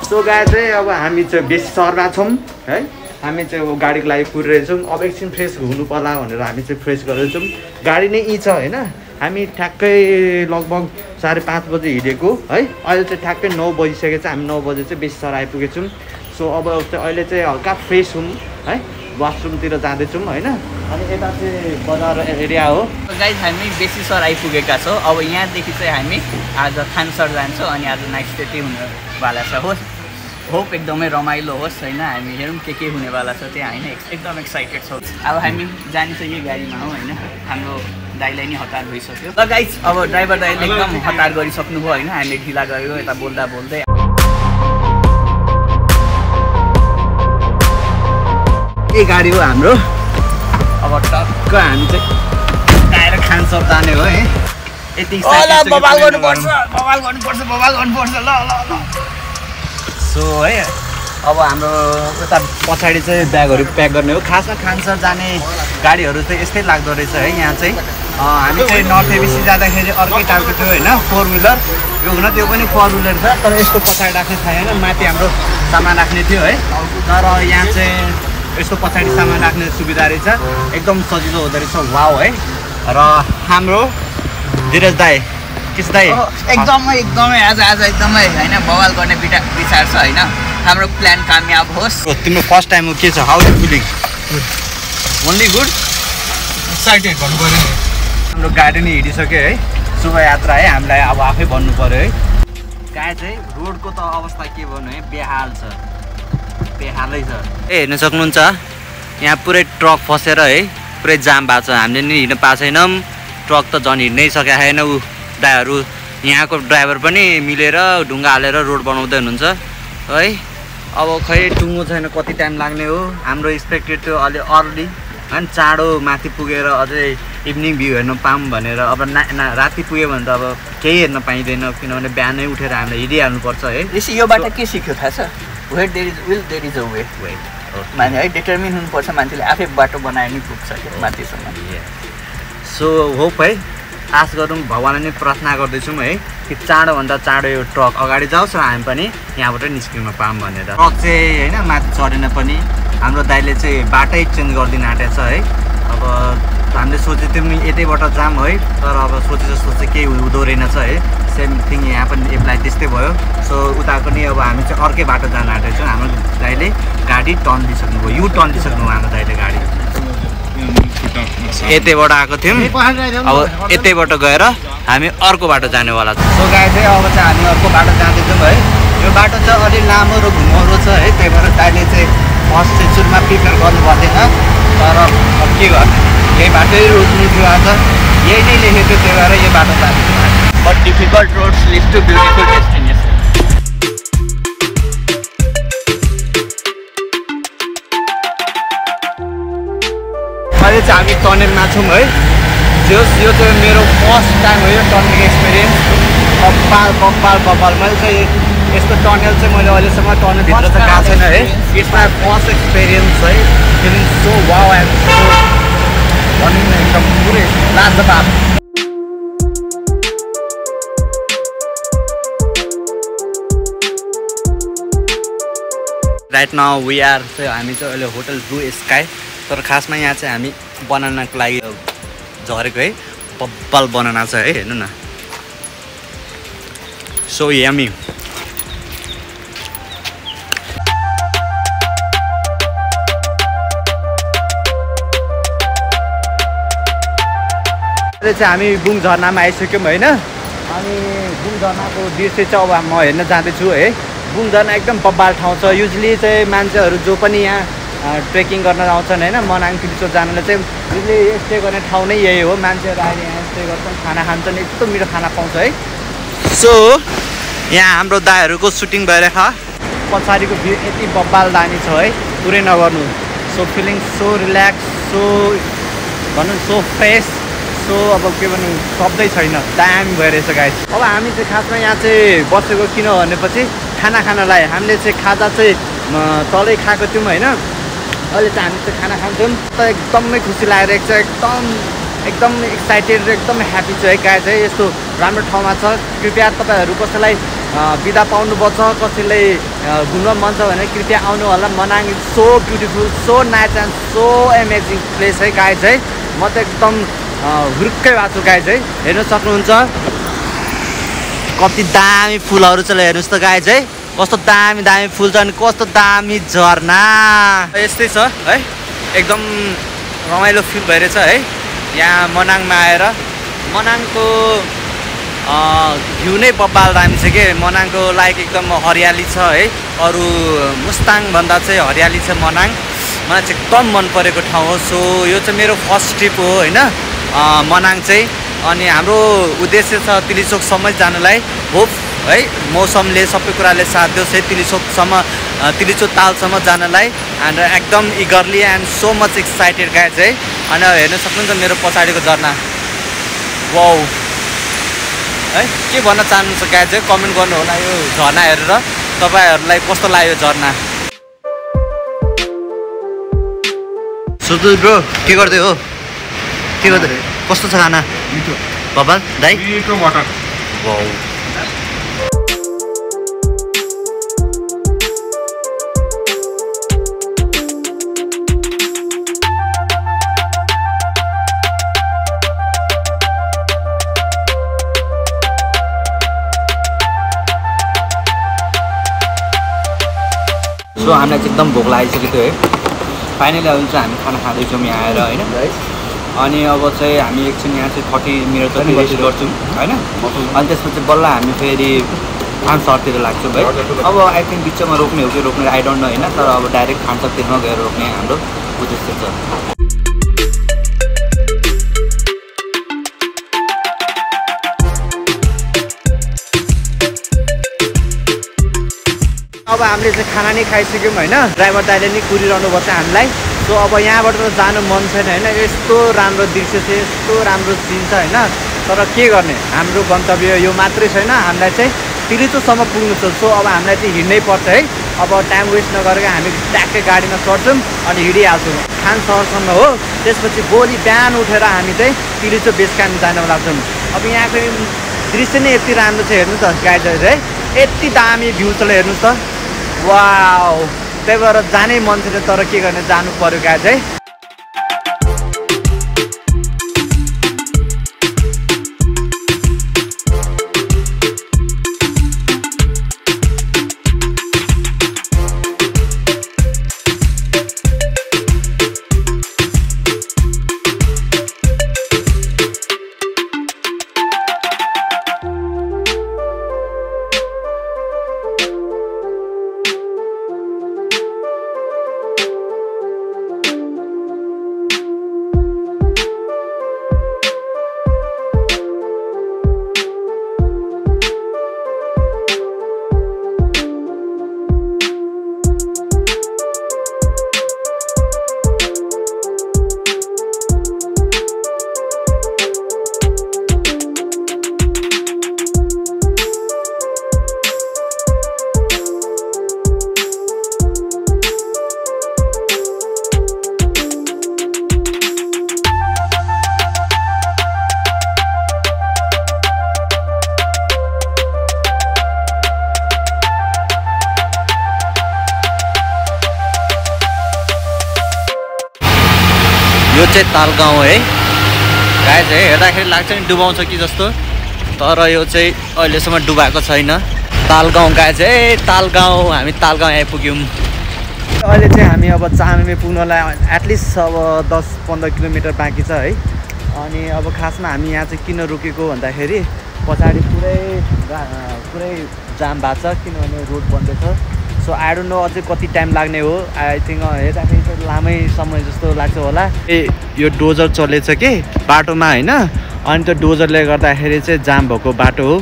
So guys चाहिँ अब हामी चाहिँ बेसी सहरमा छौँ है। हामी चाहिँ गाडीको लागि कुरिरहेछौँ। अब एकछिन फ्रेस हुनु पर्ला भनेर हामी चाहिँ फ्रेस गरेछौँ। गाडी नै यी छ होइन। हामी ठ्याक्कै लगभग 5:30 बजे हिँडेको है। अहिले चाहिँ ठ्याक्कै 9 बजिसकेको छ। हामी 9 बजे चाहिँ बेसी सहर आइपुगेछौँ। सो अब चाहिँ अहिले चाहिँ हल्का फ्रेस हौँ है। वासरुमतिर जाँदैछौँ होइन। अनि यता चाहिँ बजार एरिया हो। गाइस हामी बेसी सहर आइपुगेका छौँ। अब यहाँदेखि चाहिँ हामी आज थानसर जान्छौँ अनि आज नाइट स्टे हुनेवाला छ। होप एकदमै रमाइलो होस् होइन। हामी हेरौँ के हुनेवाला छ त्यहाँ होइन। एकदम एक्साइटेड छौँ। अब हामी जाने चाहिँ यही गाडीमा हो होइन। हाम्रो दाइलाई नै हतार भइसक्यो। र गाइस अब ड्राइभर दाइले एकदम हतार गरिसक्नुभयो होइन। हामीले ढिला गऱ्यो यता बोल्दा बोल्दै। यही गाडी हो हाम्रो। अब टक्क हामी चाहिँ आएर खानसर जाने हो है। यति बवाल गर्नुपर्छ ल। सो है अब हाम्रो यता पछाडि चाहिँ ब्यागहरू प्याक गर्ने हो। खासमा खानसर जाने गाडीहरू चाहिँ यस्तै लाग्दो रहेछ है। यहाँ चाहिँ हामी चाहिँ नर्थ एबिसी जाँदाखेरि अर्कै टाइपको थियो होइन। 4 व्हिलर यो हुन त्यो पनि 4 व्हिलर छ। तर यस्तो पछाडि राख्ने छैन। माथि हाम्रो सामान राख्ने थियो है। तर यहाँ चाहिँ यस्तो पछाडि सामान राख्ने सुविधा रहेछ। एकदम सजिलो हुँदो रहेछ। वाउ है। र हाम्रो धीरज दाई किस दाई एकदमै आज एकदमै होइन बवाल गर्ने विचार छ होइन। हाम्रो प्लान कामयाब होस्। तिम्रो फर्स्ट टाइम हो के छ? How is feeling? Only good. Excited भन्नु पऱ्यो नि। हाम्रो गाडी नै हिँडिसक्यो है। शुभ यात्रा है। हामीलाई अब आफै भन्नु पऱ्यो है। कहाँ चाहिँ रोडको त अवस्था के भन्नु है। बेहाल छ। बेहालै छ। हेर्न सक्नुहुन्छ यहाँ पुरै ट्रक फसेर है पुरै जाम भएको छ। हामीले नि हिँड्न पाएको छैनौँ। ट्रक त झन् हिँड्नै सकेको छैन। ऊ दाइहरू यहाँको ड्राइभर पनि मिलेर ढुङ्गा हालेर रोड बनाउँदै हुनुहुन्छ है। अब खै टुङ्गो छैन कति टाइम लाग्ने हो। हाम्रो एक्सपेक्टेड थियो अलि अर्ली होइन चाँडो माथि पुगेर अझै इभिनिङ भ्यू हेर्न पाऊँ भनेर। अब राति पुग्यो भने त अब केही हेर्न पाइँदैन। किनभने बिहानै उठेर हामीले हिँडिहाल्नुपर्छ है। यो बाटो के सिक्यो थाहा छ? Wait there is a way. मान्छे है डिटर्मिन हुनुपर्छ। मान्छेले आफै बाटो बनाएर नि पुग्छ क्या माथिसम्म। सो होप है। आश गरौँ भगवानलाई नै प्रार्थना गर्दैछौँ है कि चाँडोभन्दा चाँडो यो ट्रक अगाडि जाओस् र हामी पनि यहाँबाट निस्किन पाऊँ भनेर। ट्रक चाहिँ होइन माथि चढेन पनि। हाम्रो दाइले चाहिँ बाटै चेन्ज गरिदिन आँटेको छ है। अब हामीले सोचेको थियौँ नि यतैबाट जाम है। तर अब सोचे जस्तो चाहिँ केही हुँदो रहेनछ है। सेम थिङ यहाँ पनि एप्लाई त्यस्तै भयो। सो उता पनि अब हामी चाहिँ अर्कै बाटो जान आँटेको छौँ। हाम्रो दाइले गाडी टर्न दिइसक्नुभयो। यु टर्न दिइसक्नुभयो हाम्रो दाइले गाडी। यतैबाट आएको थियौँ। अब यतैबाट गएर हामी अर्को बाटो जानेवाला छौँ। सो गाई चाहिँ अब चाहिँ हामी अर्को बाटो जाँदैछौँ है। यो बाटो चाहिँ अलिक लामो र घुमाउरो छ है। त्यही भएर दाइले चाहिँ फर्स्ट चाहिँ सुरुमा प्रिपेयर गर्नु पर्दैन। तर अब के गर्ने यही बाटै रोज्नु थियो। आज यही नै लेखेको थियो। त्यही भएर यो बाटो जाँदैछौँ। But difficult roads lead to beautiful destination. अहिले चाहिँ हामी टनलमा छौँ है। यो चाहिँ मेरो फर्स्ट टाइम हो यो टनलको एक्सपिरियन्स। कपाल मैले चाहिँ यस्तो टनल चाहिँ मैले अहिलेसम्म टनलभित्र चाहिँ गएको छैन है। इट्स माई फर्स्ट एक्सपिरियन्स है। Feeling so wow and so भनौँ न एकदम पुरै लाजवाब। राइट नाउ वी आर चाहिँ हामी चाहिँ अहिले होटल ब्लू स्काई। तर खासमा यहाँ चाहिँ हामी बनानाको लागि झरेको है। बब्बल बनाना छ है। हेर्नु न सो यमी। अहिले चाहिँ हामी बुङ झरनामा आइसक्यौँ होइन। अनि बुङ झरनाको दृश्य चाहिँ अब म हेर्न जाँदैछु है। बुङ झरना एकदम बब्बाल ठाउँ छ। युजली चाहिँ मान्छेहरू जो पनि यहाँ ट्रेकिङ गर्न आउँछन् होइन। मनाङ पिलिचोक जानलाई चाहिँ युजली स्टे गर्ने ठाउँ नै यही हो। मान्छेहरू आएर यहाँ स्टे गर्छन्, खाना खान्छन्। यस्तो मिठो खाना पाउँछ है। सो यहाँ हाम्रो दाइहरूको सुटिङ भइरहेको पछाडिको भ्यू यति बब्बाल दानी छ है। पुरै नगर्नु। So feeling so relax so भनौँ सो फ्रेस। सो अब के भन्नु शब्दै छैन। दामी भइरहेछ गाइस। अब हामी चाहिँ खासमा यहाँ चाहिँ बसेको किन भनेपछि खाना खानलाई हामीले चाहिँ खाजा चाहिँ तलै खाएको थियौँ होइन। अहिले चाहिँ हामी चाहिँ खाना खान्छौँ। त एकदमै खुसी लागिरहेको छ। एकदम एक्साइटेड र एकदमै ह्याप्पी छु है। गाइस है यस्तो राम्रो ठाउँमा छ। कृपया तपाईँहरू कसैलाई बिदा पाउनुपर्छ, कसैले घुम्न मन छ भने कृपया आउनु होला। Manang is so beautiful, so nice and so amazing place है गाइज है। म त एकदम हुर्कै भएको छु गाइज है। हेर्न सक्नुहुन्छ कति दामी फुलहरू छ, हेर्नुहोस् त गाइज है, कस्तो दामी दामी फुल छ अनि कस्तो दामी झरना। यस्तै छ है, एकदम रमाइलो फिल भइरहेछ है यहाँ मनाङमा आएर। मनाङको भ्यू नै बब्बाल दामी छ के। मनाङको लाइक एकदम हरियाली छ है, अरू मुस्ताङभन्दा चाहिँ हरियाली छ मनाङ। मलाई चाहिँ एकदम मन परेको ठाउँ हो। सो यो चाहिँ मेरो फर्स्ट ट्रिप हो होइन मनाङ चाहिँ। अनि हाम्रो उद्देश्य छ तिलिचोकसम्म जानलाई। होप है मौसमले सबै कुराले साथ दियोस् है तिलिचोक तालसम्म जानलाई। एन्ड एकदम eagerly and so much excited guys है। अनि हेर्न सक्नुहुन्छ मेरो पछाडिको झरना, वाउ है। के भन्न चाहनुहुन्छ गाइज है, कमेन्ट गर्नु होला यो झरना हेरेर तपाईँहरूलाई कस्तो लाग्यो झरना। सुदु ब्रो के गर्दै हो, के गर्दै, कस्तो छ खाना? बब्बाल दाइ वाउ। सो हामीलाई चाहिँ एकदम भोक लागिसकेको थियो है। फाइनली अब चाहिँ हामी खाना खाँदैछौँ यहाँ आएर होइन। अनि अब चाहिँ हामी एकछिन यहाँ चाहिँ 30 मिनट जति रेस्ट गर्छौँ होइन। अनि त्यसपछि बल्ल हामी फेरि खानसरतिर लाग्छौँ है। अब आई थिङ्क बिचमा रोक्ने हो कि रोक्ने आई डोन्ट नो होइन, तर अब डाइरेक्ट खानसरतिरमा गएर रोक्ने हाम्रो उद्देश्य छ। अब हामीले चाहिँ खाना नै खाइसक्यौँ होइन। ड्राइभर दाइले नै कुरिरहनु पर्छ हामीलाई। सो अब यहाँबाट त जानु मन छैन होइन, यस्तो राम्रो दृश्य छ, यस्तो राम्रो सिन छ होइन। तर के गर्ने, हाम्रो गन्तव्य यो मात्रै छैन, हामीलाई चाहिँ तिलिचोकसम्म पुग्नु छ। सो अब हामीलाई चाहिँ हिँड्नै पर्छ है। अब टाइम वेस्ट नगरेर हामी ट्याक्कै गाडीमा चढ्छौँ अनि हिँडिहाल्छौँ खानसरसम्म हो। त्यसपछि भोलि बिहान उठेर हामी चाहिँ तिलिचोक बेस क्याम्प जान लाग्छौँ। अब यहाँको दृश्य नै यति राम्रो छ, हेर्नु त गाइजहरू है, यति दामी भ्यू छ हेर्नुहोस् त, वाउ। त्यही भएर जानै मन थिएन, तर के गर्ने जानु पर्यो गाइज है। यो चाहिँ तालगाउँ है गाइज है। हेर्दाखेरि लाग्छ नि डुबाउँछ कि जस्तो, तर यो चाहिँ अहिलेसम्म डुबाएको छैन। तालगाउँ गाइज है, तालगाउँ। हामी तालगाउँ आइपुग्यौँ। अहिले चाहिँ हामी अब चामेमे पुग्नलाई एटलिस्ट अब 10-15 किलोमिटर बाँकी छ है। अनि अब खासमा हामी यहाँ चाहिँ किन रोकेको भन्दाखेरि पछाडि पुरै जाम भएको छ, किनभने रोड बन्दैछ। सो आई डोन्ट नो अझै कति टाइम लाग्ने हो। आई थिङ्क हेर्दाखेरि चाहिँ लामै समय जस्तो लाग्छ होला। यो डोजर चलेछ कि बाटोमा होइन, अनि त्यो डोजरले गर्दाखेरि चाहिँ जाम भएको बाटो हो।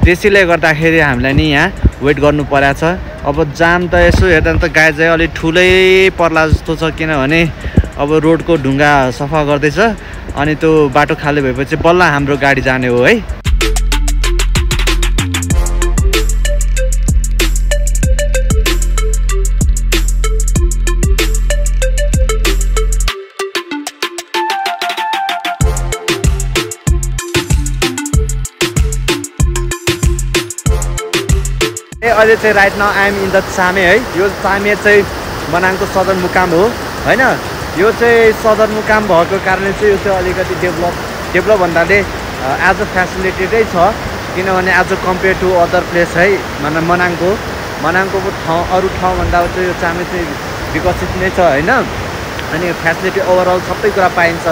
त्यसैले गर्दाखेरि हामीलाई नि यहाँ वेट गर्नु परेको छ। अब जाम त यसो हेर्दा त गाइज चाहिँ अलिक ठुलै पर्ला जस्तो छ, किनभने अब रोडको ढुङ्गा सफा गर्दैछ अनि त्यो बाटो खाली भएपछि बल्ल हाम्रो गाडी जाने हो है। अहिले चाहिँ right now I am in the Chame है। यो चामे चाहिँ मनाङको सदरमुकाम हो होइन। यो चाहिँ सदरमुकाम भएको कारणले चाहिँ यो चाहिँ अलिकति डेभलप भन्नाले एज अ फेसिलिटेडै छ, किनभने as a compare to other place है मनाङको ठाउँ अरू ठाउँभन्दा चाहिँ यो चामे चाहिँ विकसित नै छ होइन। अनि फेसिलिटी ओभरअल सबै कुरा पाइन्छ,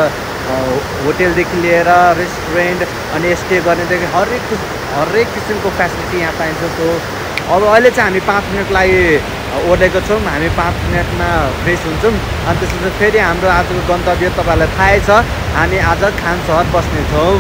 होटेलदेखि लिएर रेस्टुरेन्ट अनि स्टे गर्नेदेखि हरेक किसिमको फेसिलिटी यहाँ पाइन्छ। सो अब अहिले चाहिँ हामी 5 मिनटको लागि ओर्लेको छौँ, हामी 5 मिनटमा फ्रेस हुन्छौँ अनि त्यसपछि फेरि हाम्रो आजको गन्तव्य तपाईँहरूलाई थाहै छ, हामी आज खान सहर बस्नेछौँ।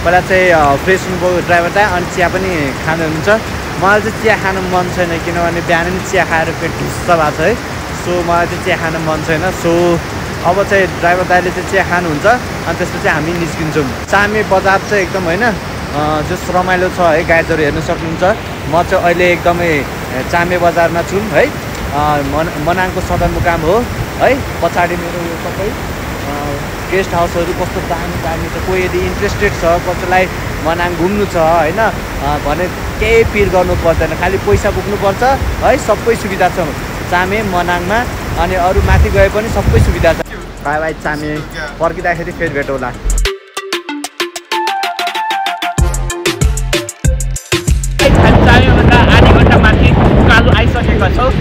पहिला चाहिँ फ्रेस हुनुभयो ड्राइभर दाइ, अनि चिया पनि खानुहुन्छ। मलाई चाहिँ चिया खानु मन छैन, किनभने बिहान नि चिया खाएर पेट ढुस्स भएको छ है। सो मलाई चाहिँ चिया खानु मन छैन। सो अब चाहिँ ड्राइभर दाइले चाहिँ चिया खानुहुन्छ अनि त्यसपछि हामी निस्किन्छौँ। चामे बजार चाहिँ एकदम होइन जस रमाइलो छ है, गाइजहरू हेर्नु सक्नुहुन्छ। म चाहिँ अहिले एकदमै चामे बजारमा छु है। मनाङको सदरमुकाम हो है। पछाडि मेरो यो सबै गेस्ट हाउसहरू कस्तो दामी छ। कोही यदि इन्ट्रेस्टेड छ, कसैलाई मनाङ घुम्नु छ होइन भने केही पिर गर्नु पर्दैन, खालि पैसा बोक्नुपर्छ है। सबै सुविधा छ चामे मनाङमा, अनि अरू माथि गए पनि सबै सुविधा छ। बाई बाई चामे, पर्खिँदाखेरि फेरि भेट होला। चामेभन्दा आधी घन्टा माथि उकालो आइसकेका छौँ।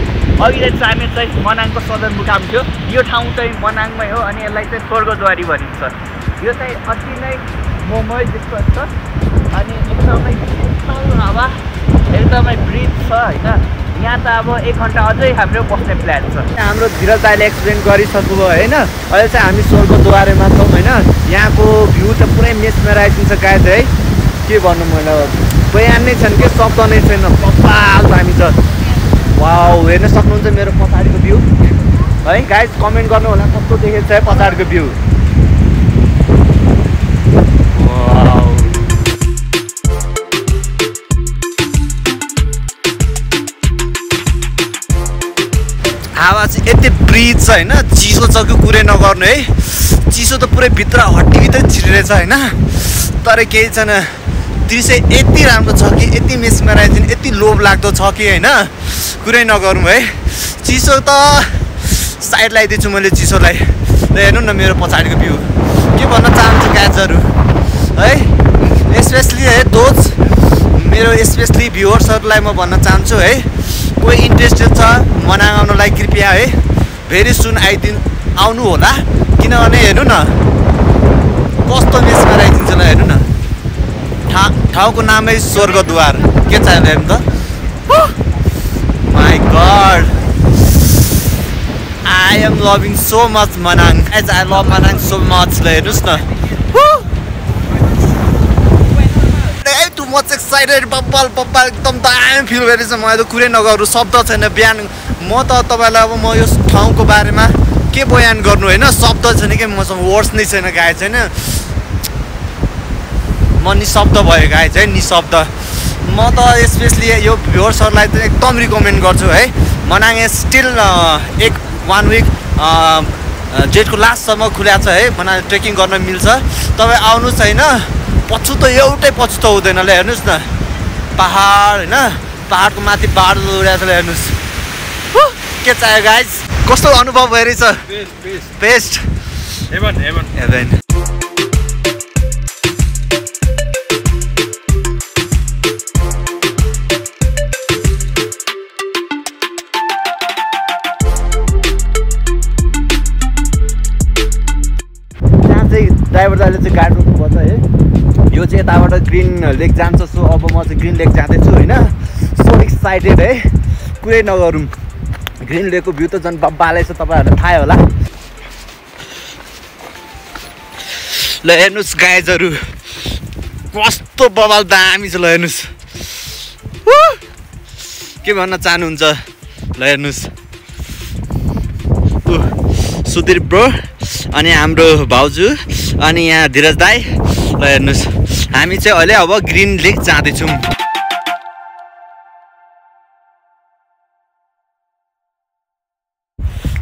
अहिले चामे चाहिँ मनाङको सदरमुकाम थियो। यो ठाउँ चाहिँ मनाङमै हो अनि यसलाई चाहिँ स्वर्गद्वारी भनिन्छ। यो चाहिँ अति नै मोहमय जस्तो छ अनि एकदमै हावा एकदमै ब्रिज छ होइन। यहाँ त अब 1 घन्टा अझै हाम्रो बस्ने प्लान छ। हाम्रो धीरज दाइले एक्सप्लेन गरिसक्नुभयो होइन। अहिले चाहिँ हामी स्वर्गद्वारेमा छौँ होइन। यहाँको भ्यू त पुरै मेसमेराइजिङ छ गाइज है। के भन्नु, मैले बयान नै छैन, के शब्द नै छैन, कपाल दामी छ। वाउ, हेर्न सक्नुहुन्छ मेरो पछाडिको भ्यू है। गाइज कमेन्ट गर्नु होला कस्तो देखेको छ है पछाडिको भ्यू। हावा चाहिँ यति ब्रिज छ होइन, चिसो छ कि कुरै नगर्नु है। चिसो त पुरै भित्र हड्डीभित्रै छिरेछ होइन। तर केही छैन, दृश्य यति राम्रो छ कि यति मेसमेराइजिङ यति लोभ लाग्दो छ कि होइन, कुरै नगरौँ है। चिसो त साइड लगाइदिन्छु मैले चिसोलाई। ल हेर्नु न मेरो पछाडिको भ्यू। के भन्न चाहन्छु गाइजहरू है, स्पेसली है दोज मेरो स्पेसली भ्युवर्सहरूलाई म भन्न चाहन्छु है, कोही इन्ट्रेस्टेड छ मनाङ आउनलाई कृपया है भेरी सुन आउनु होला। किनभने हेर्नु न कस्तो मेसमेराइजिङ छ। ल हेर्नु न, ठाउँको नामै स्वर्गद्वार। के चाहियो हेर्नु त। My god, I am loving so much Manang. I love Manang so much. ल हेर्नुहोस् न, टु मच एक्साइटेड। बब्बल एकदम दामी फिल गरेछ। मलाई त कुरै नगरौँ, शब्द छैन। बिहान म त तपाईँलाई अब म यो ठाउँको बारेमा के बयान गर्नु होइन, शब्द छैन कि मसँग, वर्ड्स नै छैन गाइज होइन। म निशब्द भयो गाइज है, निशब्द। म त स्पेसली यो भ्युवर्सहरूलाई त एकदम रिकमेन्ड गर्छु है। मनाङ स्टिल 1 विक डेटको लास्टसम्म खुला छ है। मनाङ ट्रेकिङ गर्न मिल्छ। तपाईँ आउनुहोस् होइन, पछुतो एउटै पछुतो हुँदैन। ल हेर्नुहोस् न, पहाड होइन, पहाडको माथि बाढ उडेको छ। ल हेर्नुहोस्, के चाहियो गाइज, कस्तो अनुभव भइरहेछ। Best heaven. ड्राइभर दाइले चाहिँ गाडी रोक्नुपर्छ है। यो चाहिँ यताबाट ग्रिन लेक जान्छ। सो अब म चाहिँ ग्रिन लेक जाँदैछु होइन। सो एक्साइटेड है, कुरै नगरौँ। ग्रिन लेकको भ्यू त झन् बब्बालै छ, तपाईँहरूलाई थाहै होला। ल हेर्नुहोस् गाइजहरू, कस्तो बबाल दामी छ। ल हेर्नुहोस्, के भन्न चाहनुहुन्छ। ल हेर्नुहोस्, सुधीर ब्रो अनि हाम्रो भाउजू अनि यहाँ धीरज दाई। ल हेर्नुहोस्, हामी चाहिँ अहिले अब ग्रिन लेक जाँदैछौँ।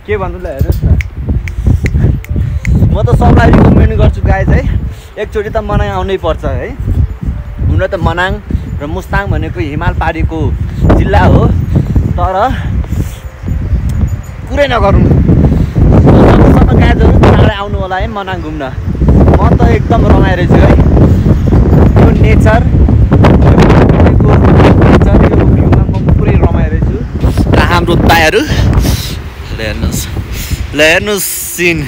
के भन्नु ल हेर्नुहोस् न म त सबलाई रिकमेन्ड गर्छु गाइज है एकचोटि त मनाङ आउनै पर्छ है हुन त मनाङ र मुस्ताङ भनेको हिमाल पारीको जिल्ला हो तर कुरै नगरौँ सब गाइजहरू चाँडै आउनु होला है मनाङ घुम्न म त एकदम रमाइरहेछु है यो नेचर यो भ्यूमा म पुरै रमाइरहेछु र हाम्रो दाइहरू ल हेर्नुहोस् सिन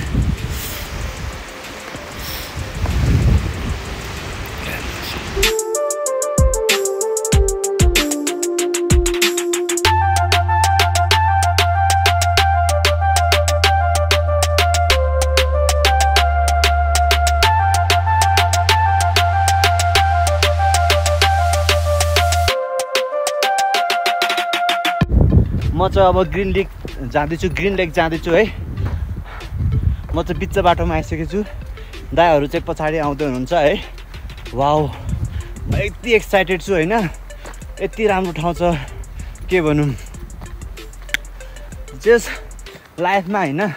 म चाहिँ अब ग्रिन लेक जाँदैछु है म चाहिँ बिच बाटोमा आइसकेको छु दाइहरू चाहिँ पछाडि आउँदै हुनुहुन्छ है वाउ यति एक्साइटेड छु होइन यति राम्रो ठाउँ छ के भनौँ जस लाइफमा होइन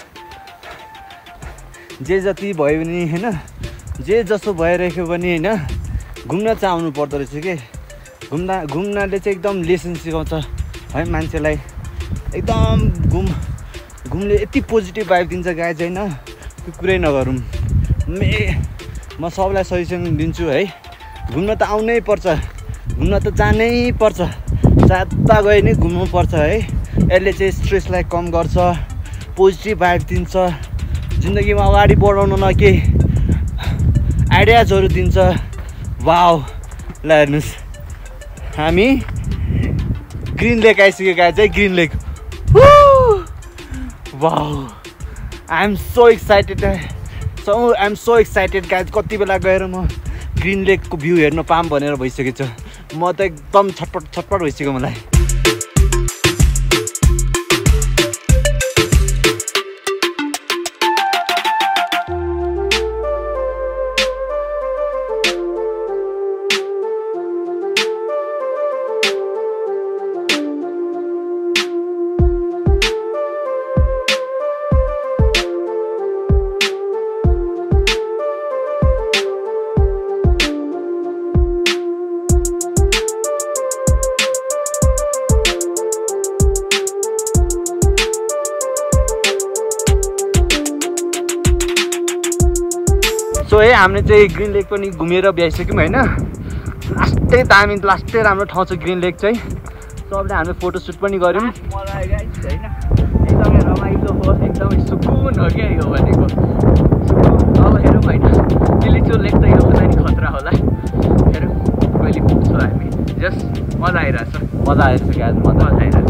जे जति भयो भने होइन जे जसो भइरहेको पनि होइन घुम्न चाहिँ आउनु पर्दो रहेछ कि घुम्नाले चाहिँ एकदम लेसन सिकाउँछ है मान्छेलाई एकदम घुमले यति पोजिटिभ भाइब दिन्छ गाइज होइन त्यो कुरै नगरौँ म सबलाई सजेसन दिन्छु है घुम्न त आउनै पर्छ घुम्न त जानै पर्छ जता गए नि घुम्नु पर्छ है यसले चाहिँ स्ट्रेसलाई कम गर्छ पोजिटिभ भाइब दिन्छ जिन्दगीमा अगाडि बढाउनलाई केही आइडियाजहरू दिन्छ वाउ ल हेर्नुहोस् हामी ग्रिन लेक आइसक्यो गाइज है green lake wow I am so excited guys कति बेला गएर म ग्रिन लेकको भ्यू हेर्न पाऊँ भनेर भइसकेको छ म त एकदम छटपट भइसक्यो मलाई सो है हामीले चाहिँ ग्रिन लेक पनि घुमेर भ्याइसक्यौँ होइन लास्टै राम्रो ठाउँ छ ग्रिन लेक चाहिँ सबले हामीले फोटोसुट पनि गऱ्यौँ मलाई गाइस होइन एकदमै रमाइलो हो एकदमै सुकुन हो क्या यो भनेको सुकुन अब हेरौँ होइन किलिचो लेक त यो होला नि खतरा होला हेरौँ कहिले पुग्छौँ हामी जस्ट मजा आइरहेछ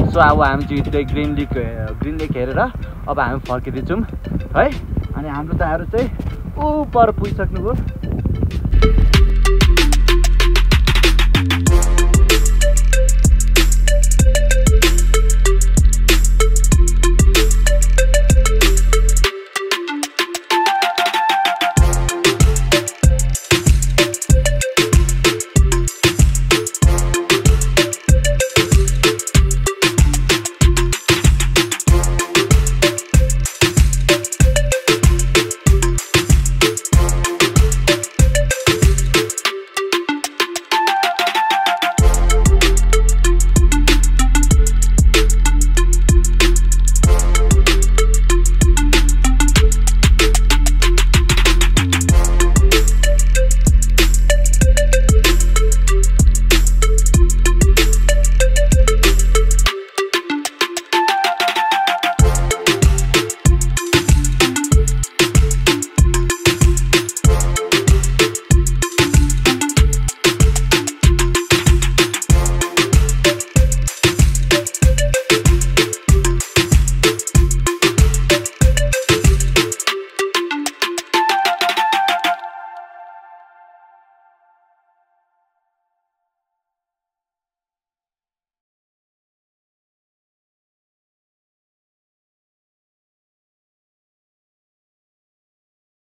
सो अब हामी चाहिँ त्यही ग्रिन लेक हेरेर अब हामी फर्किँदैछौँ है अनि हाम्रो दाइहरू चाहिँ ऊ पर पुगिसक्नुभयो